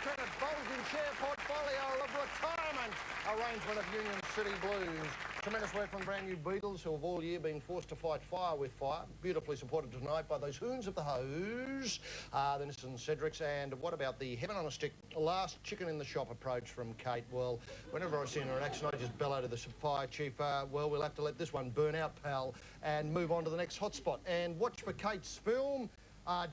credit bulging share portfolio of retirement arrangement of Union City Blues. Tremendous work from brand new Beatles, who have all year been forced to fight fire with fire. Beautifully supported tonight by those hoons of the hose, the Nissan Cedrics. And what about the heaven on a stick, last chicken in the shop approach from Kate? Well, whenever I see her in action, I just bellow to the fire chief, well, we'll have to let this one burn out, pal, and move on to the next hotspot. And watch for Kate's film,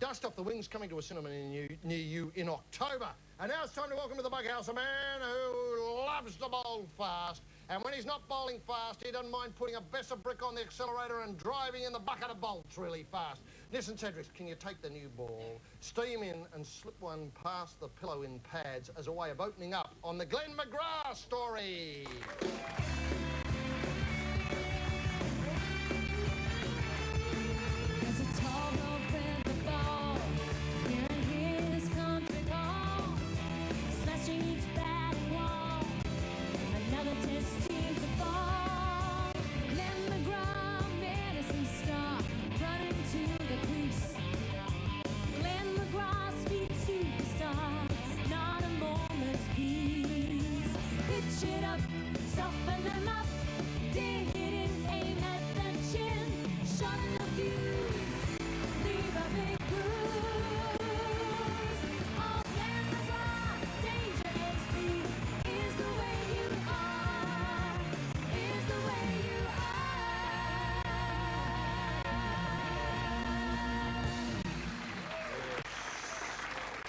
Dust Off the Wings, coming to a cinema near you in October. And now it's time to welcome to the bug house a man who loves to bowl fast. And when he's not bowling fast, he doesn't mind putting a Besser brick on the accelerator and driving in the bucket of bolts really fast. Nissan Cedrics, can you take the new ball, steam in and slip one past the pillow in pads as a way of opening up on the Glenn McGrath story?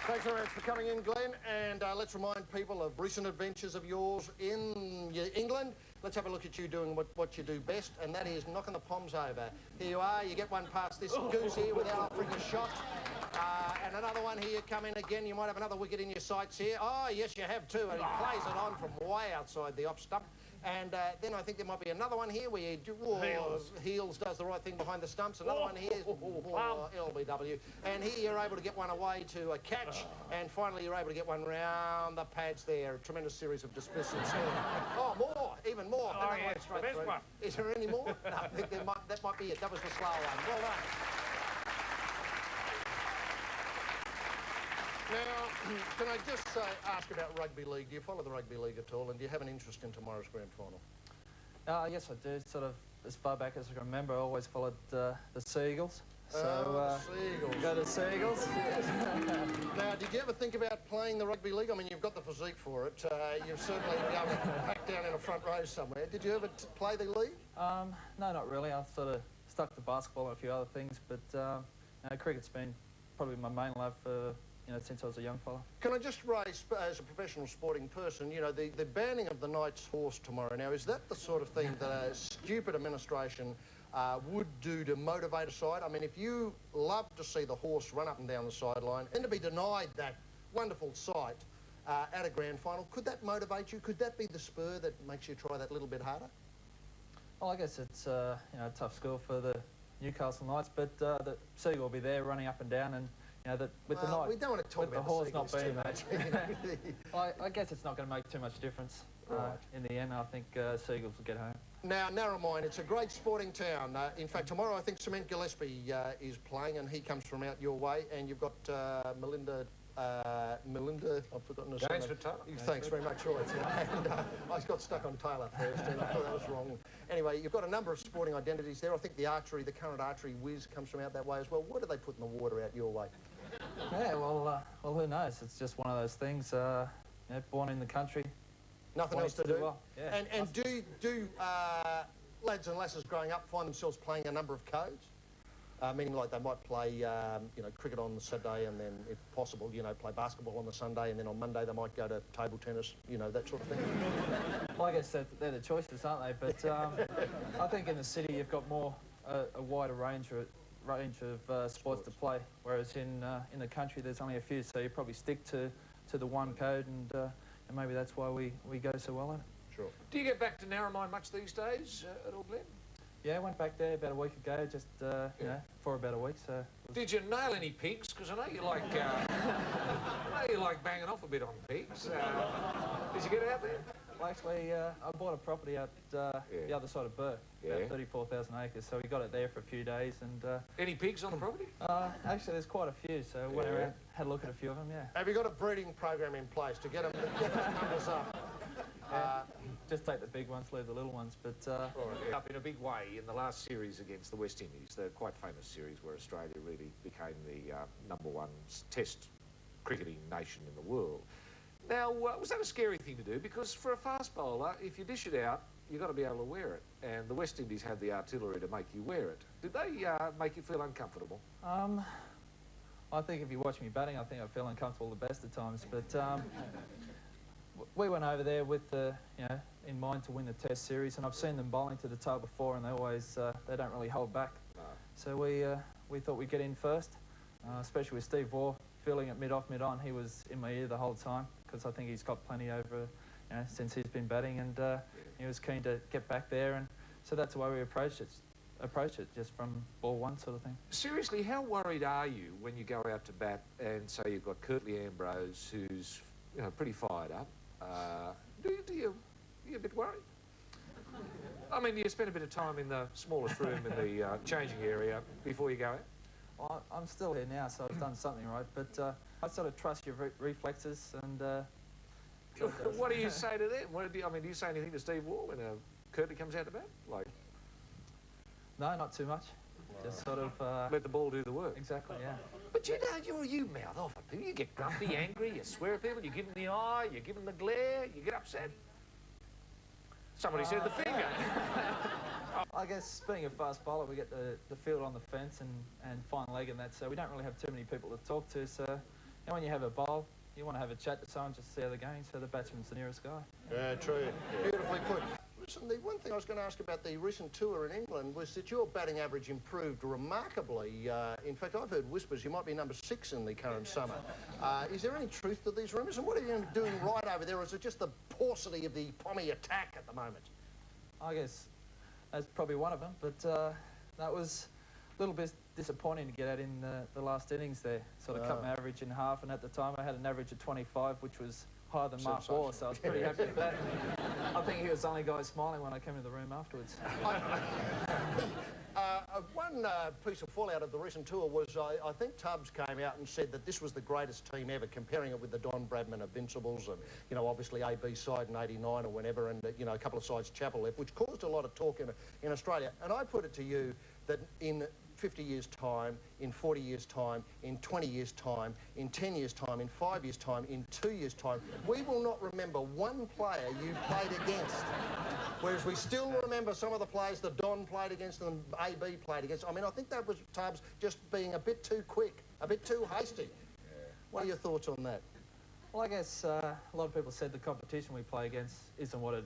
Thanks very much for coming in, Glenn, and let's remind people of recent adventures of yours in England. Let's have a look at you doing what you do best, and that is knocking the poms over. Here you are, you get one past this goose here without offering a shot, and another one here, you come in again, you might have another wicket in your sights here. Oh, yes, you have too, and he plays it on from way outside the off stump. And then I think there might be another one here where you do, Heels does the right thing behind the stumps. Another one here is LBW. And here you're able to get one away to a catch. And finally you're able to get one round the pads there. A tremendous series of dismissals. Oh, more, even more. Oh, yeah, it's the best one. Is there any more? No, I think that might be it. That was the slow one. Well done. Now, can I just ask about rugby league? Do you follow the rugby league at all, and do you have an interest in tomorrow's grand final? Yes, I do. Sort of as far back as I can remember, I always followed the Seagulls. So, Seagulls. Go to Seagulls. Now, did you ever think about playing the rugby league? I mean, you've got the physique for it. You've certainly been able to pack down in a front row somewhere. Did you ever play the league? No, not really. I've sort of stuck to basketball and a few other things, but cricket's been probably my main love for, since I was a young fella. Can I just raise, as a professional sporting person, the banning of the Knight's Horse tomorrow. Now, is that the sort of thing that a stupid administration would do to motivate a side? I mean, if you love to see the horse run up and down the sideline and to be denied that wonderful sight at a grand final, could that motivate you? Could that be the spur that makes you try that little bit harder? Well, I guess it's a tough score for the Newcastle Knights, but the Seagull will be there running up and down, and with the Knight, we don't want to talk with about the horse not being there. Well, I guess it's not going to make too much difference in the end. I think Seagulls will get home. Now, Narromine, it's a great sporting town. In fact, tomorrow I think Cement Gillespie is playing, and he comes from out your way, and you've got Melinda, I've forgotten her surname. Thanks very much, Roy. And I got stuck on Taylor first, and I thought that was wrong. Anyway, you've got a number of sporting identities there. I think the current archery whiz comes from out that way as well. What do they put in the water out your way? Yeah, well, who knows? It's just one of those things. Born in the country. Nothing else to do. Well. Yeah, and do lads and lasses growing up find themselves playing a number of codes? Meaning like they might play, cricket on the Saturday, and then, if possible, play basketball on the Sunday, and then on Monday they might go to table tennis, that sort of thing. Well, I guess they're the choices, aren't they? But I think in the city you've got a wider range of sports to play, whereas in the country there's only a few, so you probably stick to the one code, and maybe that's why we go so well in it. Sure. Do you get back to Narromine much these days at all, Glenn? Yeah, I went back there about a week ago, just, for about a week, so... Did you nail any pigs? Because I know you like, banging off a bit on pigs. Did you get out there? Well, actually, I bought a property out the other side of Burke, about 34,000 acres, so we got it there for a few days. And Any pigs on the property? actually, there's quite a few, so went around, had a look at a few of them, Have you got a breeding program in place to get them numbers up? Just take the big ones, leave the little ones, but... Up in a big way in the last series against the West Indies, the quite famous series where Australia really became the #1 test cricketing nation in the world. Now, was that a scary thing to do? Because for a fast bowler, if you dish it out, you've got to be able to wear it. And the West Indies had the artillery to make you wear it. Did they make you feel uncomfortable? I think if you watch me batting, I think I feel uncomfortable the best of times, but we went over there with the, in mind to win the Test series, and I've seen them bowling to the tail before, and they always, they don't really hold back. No. So we thought we'd get in first, especially with Steve Waugh feeling it mid-off, mid-on. He was in my ear the whole time, because I think he's got plenty over, since he's been batting, and he was keen to get back there, and so that's the way we approached it just from ball one sort of thing. Seriously, how worried are you when you go out to bat and say you've got GʟᴇİR Ambrose, who's pretty fired up? Do you a bit worried? I mean, do you spend a bit of time in the smallest room in the changing area before you go out? Well, I'm still here now, so I've done something right, but I sort of trust your reflexes and... What do you say to them? Do you say anything to Steve Waugh when GʟᴇİR comes out to bat? Like... No, not too much. Just sort of... let the ball do the work. Exactly, yeah. But you mouth off at people. You get grumpy, angry, you swear at people, you give them the eye, you give them the glare, you get upset. Somebody said the finger. I guess being a fast bowler, we get the field on the fence and fine leg and that, so we don't really have too many people to talk to. So when you have a bowl, you want to have a chat to someone just to see how they're going, so the batsman's the nearest guy. Yeah, true. Beautifully put. Listen, the one thing I was going to ask about the recent tour in England was that your batting average improved remarkably. In fact, I've heard whispers you might be #6 in the current summer. Is there any truth to these rumours? And what are you doing right over there? Or is it just the paucity of the Pommy attack at the moment? I guess that's probably one of them, but that was a little bit disappointing to get out in the last innings there. Sort of cut my average in half, and at the time I had an average of 25, which was higher than Mark Waugh, so I was pretty happy with that. I think he was the only guy smiling when I came in the room afterwards. One piece of fallout of the recent tour was, I think Tubbs came out and said that this was the greatest team ever, comparing it with the Don Bradman Invincibles and, obviously AB side in '89 or whenever, and, a couple of sides Chapel left, which caused a lot of talk in Australia. And I put it to you that in 50 years' time, in 40 years' time, in 20 years' time, in 10 years' time, in 5 years' time, in 2 years' time, we will not remember one player you played against. Whereas we still remember some of the players that Don played against and AB played against. I mean, I think that was Tubbs just being a bit too quick, a bit too hasty. Yeah. What are your thoughts on that? Well, I guess a lot of people said the competition we play against isn't what it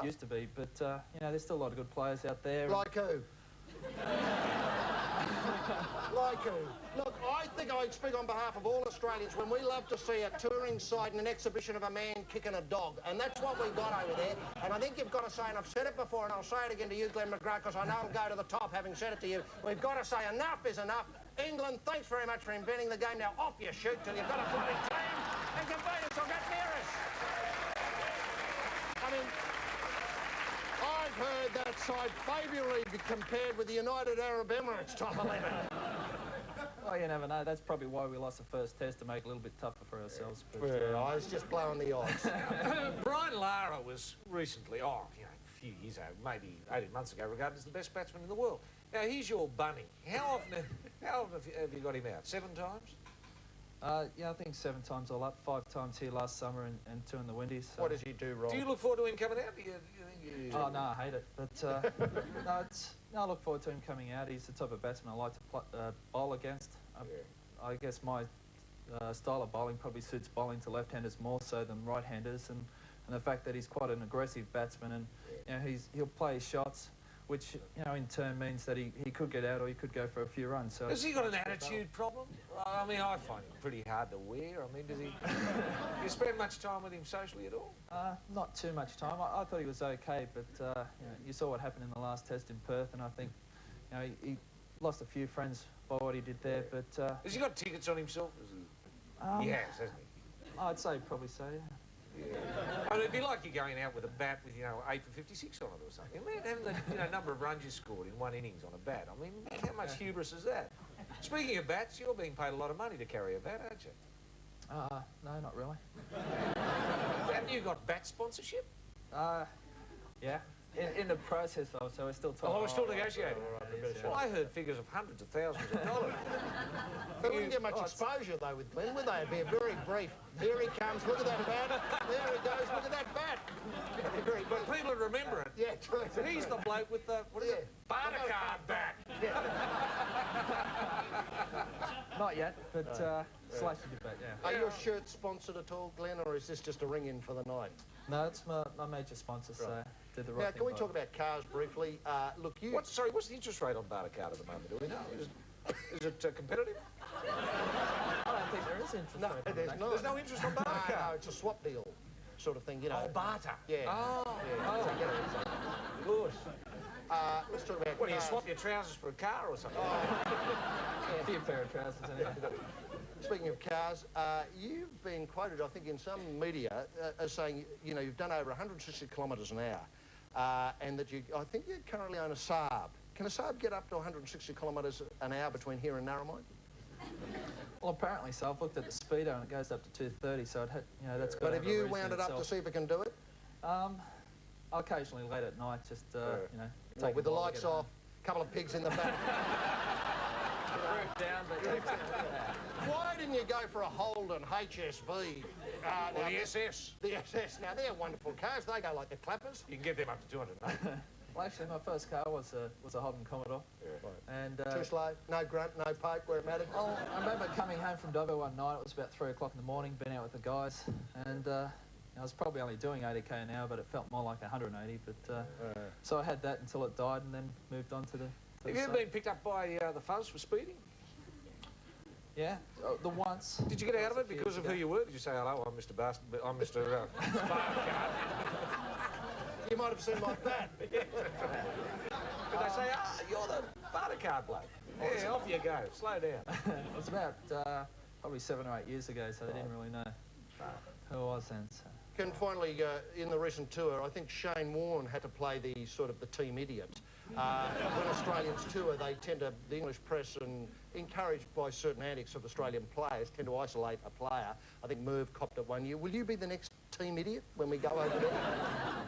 used to be, but, there's still a lot of good players out there. Like who? Like who? Look, I think I speak on behalf of all Australians when we love to see a touring side and an exhibition of a man kicking a dog, and that's what we've got over there. And I think you've got to say, and I've said it before, and I'll say it again to you, Glenn McGrath, because I know I'll go to the top having said it to you. We've got to say enough is enough. England, thanks very much for inventing the game. Now off you shoot till you've got a bloody team and compete us or get near us. I mean, I've heard that side favourably compared with the United Arab Emirates top 11. Well, you never know. That's probably why we lost the first test, to make it a little bit tougher for ourselves. But, I was just blowing the odds. Brian Lara was recently, a few years ago, maybe 18 months ago, regarded as the best batsman in the world. Now, he's your bunny. How often have you got him out? 7 times? Yeah, I think 7 times all up. 5 times here last summer and 2 in the Windies. So. What does he do wrong? Do you look forward to him coming out? Oh, no, I hate it. But, I look forward to him coming out. He's the type of batsman I like to bowl against. I guess my style of bowling probably suits bowling to left-handers more so than right-handers, and the fact that he's quite an aggressive batsman, and he'll play his shots, which in turn means that he could get out or he could go for a few runs. So has he got an attitude problem? I mean, I find him pretty hard to wear. I mean, do you spend much time with him socially at all? Not too much time. I thought he was okay, but you saw what happened in the last test in Perth, and I think he lost a few friends by what he did there. But has he got tickets on himself? He has, hasn't he? I'd say probably so. Yeah. I mean, it'd be like you're going out with a bat with, 8 for 56 on it or something. I mean, having the number of runs you scored in one innings on a bat. I mean, how much hubris is that? Speaking of bats, you're being paid a lot of money to carry a bat, aren't you? No, not really. Haven't you got bat sponsorship? Yeah. In the process, though, so we're still talking. Oh, we're still negotiating. Right, Well, I heard figures of hundreds of thousands of dollars. They wouldn't get much exposure, though, with Glenn, would they? It'd be a very brief. Here he comes, look at that bat. There he goes, look at that bat. Very But people would remember it. Yeah, true. He's the bloke with the, what is it? Barter card bat. Not yet, but slightly debate, yeah. Are your shirts sponsored at all, Glenn, or is this just a ring-in for the night? No, it's my major sponsor, so did the right Now, thing can we by talk it. about cars briefly? Look, you... What's the interest rate on barter card at the moment? Do we know? Is it competitive? I don't think there is interest. No, rate on there's that. not. There's no interest on barter No, card. it's a swap deal sort of thing, Oh, barter. Yeah. Oh, Good. Let's talk about What, do you cars. swap your trousers for a car or something? A few pair of trousers anyway. Speaking of cars, you've been quoted, I think, in some media as saying, you've done over 160 kilometres an hour, and that I think you currently own a Saab. Can a Saab get up to 160 kilometres an hour between here and Narromine? Well, apparently so. I've looked at the speedo and it goes up to 230, so that's good. But have you wound it up to see if it can do it? I'll occasionally late at night, just Well, take with a the while to lights get off, a couple of pigs in the back. roof down, but Why didn't you go for a Holden HSV? Or the SS. The SS. Now, they're wonderful cars. They go like the clappers. You can get them up to 200, no? Well, actually, my first car was a Holden Commodore. Yeah. And Too slow, no grunt, no poke where it mattered. well, I remember coming home from Dobbo one night. It was about 3 o'clock in the morning. Been out with the guys, and I was probably only doing 80k an hour, but it felt more like 180. But so I had that until it died, and then moved on to the. Have you ever been picked up by the fuzz for speeding? Yeah, the once. Did you get out of it because of who you were? Did you say, hello, I'm Mr. I'm Mr. Barcard? You might have seen my bat. Did they say, you're the barter card bloke? Yeah, off you go. Slow down. It was about probably 7 or 8 years ago, so they didn't really know who I was then. So. And finally, in the recent tour, I think Shane Warne had to play the team idiot. When Australians tour, they tend to, the English press, and encouraged by certain antics of Australian players, tend to isolate a player. I think Merv copped it one year. Will you be the next team idiot when we go over there?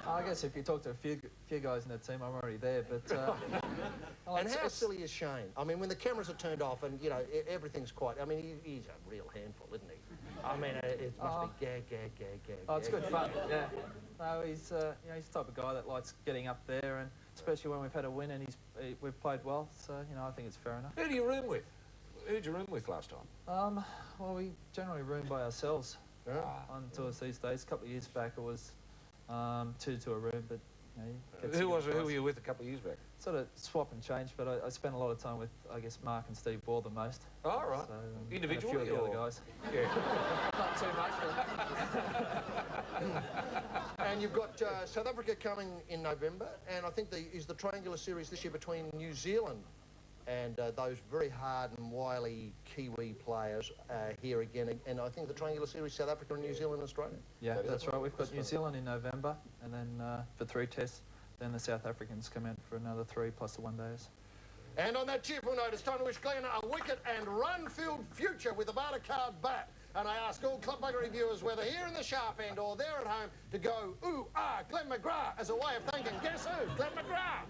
I guess if you talk to a few guys in the team, I'm already there, but... well, And how silly is Shane? I mean, when the cameras are turned off and, everyth's quiet, I mean, he's a real handful, isn't he? I mean, it must be gag. Oh, it's good fun, yeah. No, he's the type of guy that likes getting up there, and especially when we've had a win and we've played well, so, I think it's fair enough. Who do you room with? Who did you room with last time? Well, we generally room by ourselves Yeah. on tours these days. A couple of years back, it was 2 to a room, but, Who were you with a couple of years back? Sort of swap and change, but I spent a lot of time with, I guess, Mark and Steve Ball the most. Oh, right. So, Individually, and a few of the or- other guys. Yeah. Not too much. And you've got South Africa coming in November, and I think is the triangular series this year between New Zealand and those very hard and wily Kiwi players here again. And I think the triangular series, South Africa and New Zealand and Australia. Yeah, that's right. We've got New Zealand in November, and then for 3 tests. Then the South Africans come out for another 3 plus the 1 days. And on that cheerful note, it's time to wish Glenn a wicket and run-filled future with the barter card bat. And I ask all Club Buggery viewers, whether here in the sharp end or there at home, to go, ooh, ah, Glenn McGrath, as a way of thanking, guess who? Glenn McGrath.